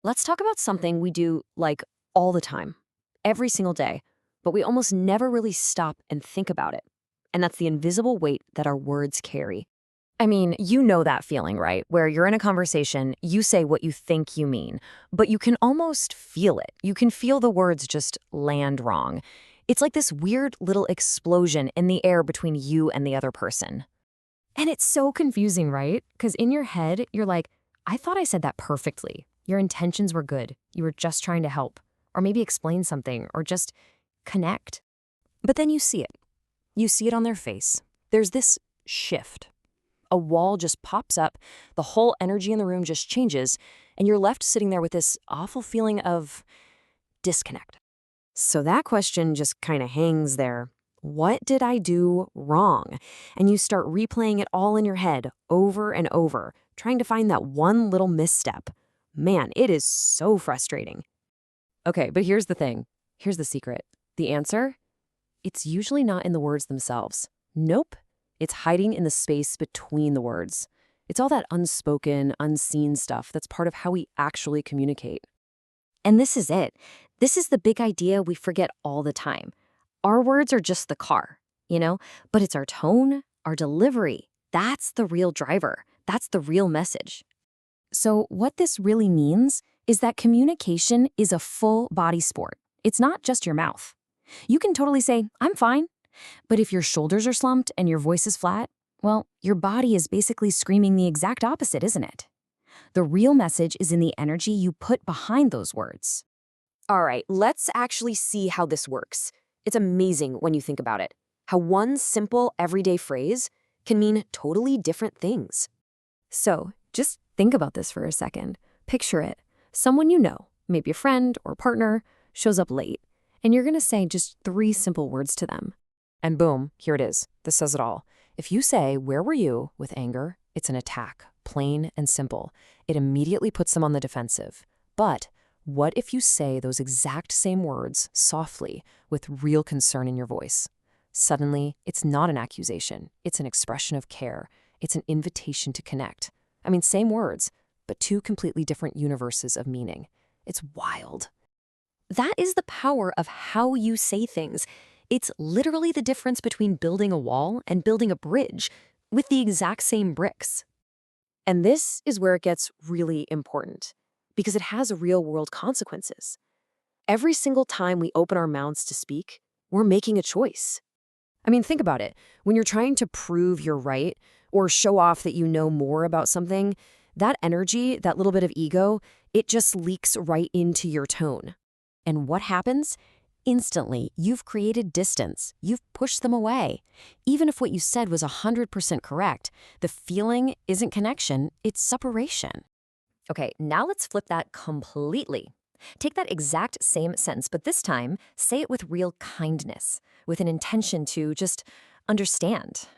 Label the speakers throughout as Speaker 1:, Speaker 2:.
Speaker 1: Let's talk about something we do like all the time, every single day, but we almost never really stop and think about it. And that's the invisible weight that our words carry. I mean, you know that feeling, right? Where you're in a conversation, you say what you think you mean, but you can almost feel it. You can feel the words just land wrong. It's like this weird little explosion in the air between you and the other person. And it's so confusing, right? Because in your head, you're like, I thought I said that perfectly. Your intentions were good. You were just trying to help, or maybe explain something, or just connect. But then you see it. You see it on their face. There's this shift. A wall just pops up, the whole energy in the room just changes, and you're left sitting there with this awful feeling of disconnect. So that question just kind of hangs there. What did I do wrong? And you start replaying it all in your head over and over, trying to find that one little misstep. Man, it is so frustrating. Okay, but here's the thing. Here's the secret. The answer? It's usually not in the words themselves. Nope. It's hiding in the space between the words. It's all that unspoken, unseen stuff that's part of how we actually communicate. And this is it. This is the big idea we forget all the time. Our words are just the car, but it's our tone, our delivery. That's the real driver. That's the real message. So what this really means is that communication is a full body sport. It's not just your mouth. You can totally say, I'm fine. But if your shoulders are slumped and your voice is flat, well, your body is basically screaming the exact opposite, isn't it? The real message is in the energy you put behind those words. All right, let's actually see how this works. It's amazing when you think about it, how one simple everyday phrase can mean totally different things. So just think about this for a second. Picture it. Someone you know, maybe a friend or partner, shows up late, and you're going to say just 3 simple words to them. And boom, here it is. This says it all. If you say, "Where were you?" with anger, it's an attack, plain and simple. It immediately puts them on the defensive. But what if you say those exact same words softly with real concern in your voice? Suddenly, it's not an accusation. It's an expression of care. It's an invitation to connect. I mean, same words, but 2 completely different universes of meaning. It's wild. That is the power of how you say things. It's literally the difference between building a wall and building a bridge with the exact same bricks. And this is where it gets really important, because it has real-world consequences. Every single time we open our mouths to speak, we're making a choice. I mean, think about it. When you're trying to prove you're right or show off that you know more about something, that energy, that little bit of ego, it just leaks right into your tone. And what happens? Instantly, you've created distance. You've pushed them away. Even if what you said was 100% correct, the feeling isn't connection, it's separation. Okay, now let's flip that completely. Take that exact same sentence, but this time, say it with real kindness, with an intention to just understand.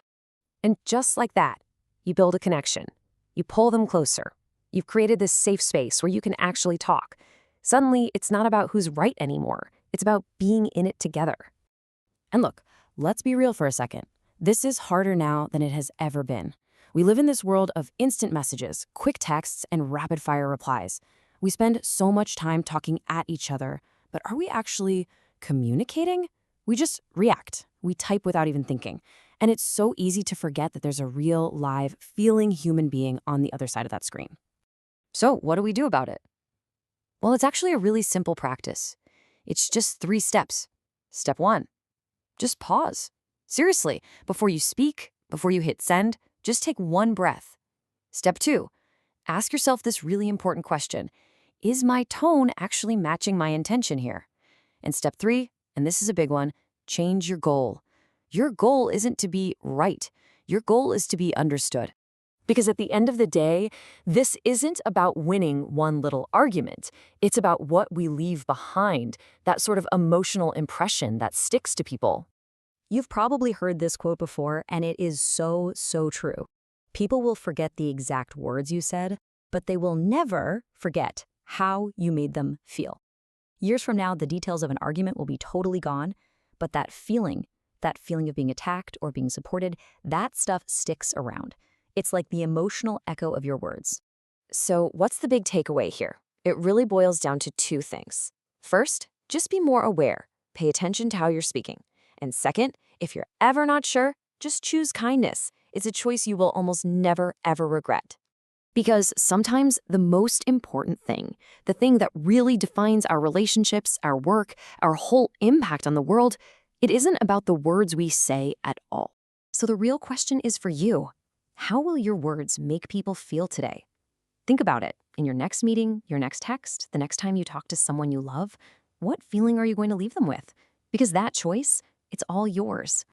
Speaker 1: And just like that, you build a connection. You pull them closer. You've created this safe space where you can actually talk. Suddenly, it's not about who's right anymore. It's about being in it together. And look, let's be real for a second. This is harder now than it has ever been. We live in this world of instant messages, quick texts, and rapid-fire replies. We spend so much time talking at each other, but are we actually communicating? We just react. We type without even thinking. And it's so easy to forget that there's a real, live, feeling human being on the other side of that screen. So what do we do about it? Well, it's actually a really simple practice. It's just 3 steps. Step 1, just pause. Seriously, before you speak, before you hit send, just take 1 breath. Step 2, ask yourself this really important question. Is my tone actually matching my intention here? And step 3, and this is a big one, change your goal. Your goal isn't to be right. Your goal is to be understood. Because at the end of the day, this isn't about winning one little argument. It's about what we leave behind, that sort of emotional impression that sticks to people. You've probably heard this quote before, and it is so, so true. People will forget the exact words you said, but they will never forget how you made them feel. Years from now, the details of an argument will be totally gone, but that feeling of being attacked or being supported, that stuff sticks around. It's like the emotional echo of your words. So what's the big takeaway here? It really boils down to two things. First, just be more aware. Pay attention to how you're speaking. And second, if you're ever not sure, just choose kindness. It's a choice you will almost never, ever regret. Because sometimes the most important thing, the thing that really defines our relationships, our work, our whole impact on the world, it isn't about the words we say at all. So the real question is for you. How will your words make people feel today? Think about it. In your next meeting, your next text, the next time you talk to someone you love, what feeling are you going to leave them with? Because that choice, it's all yours.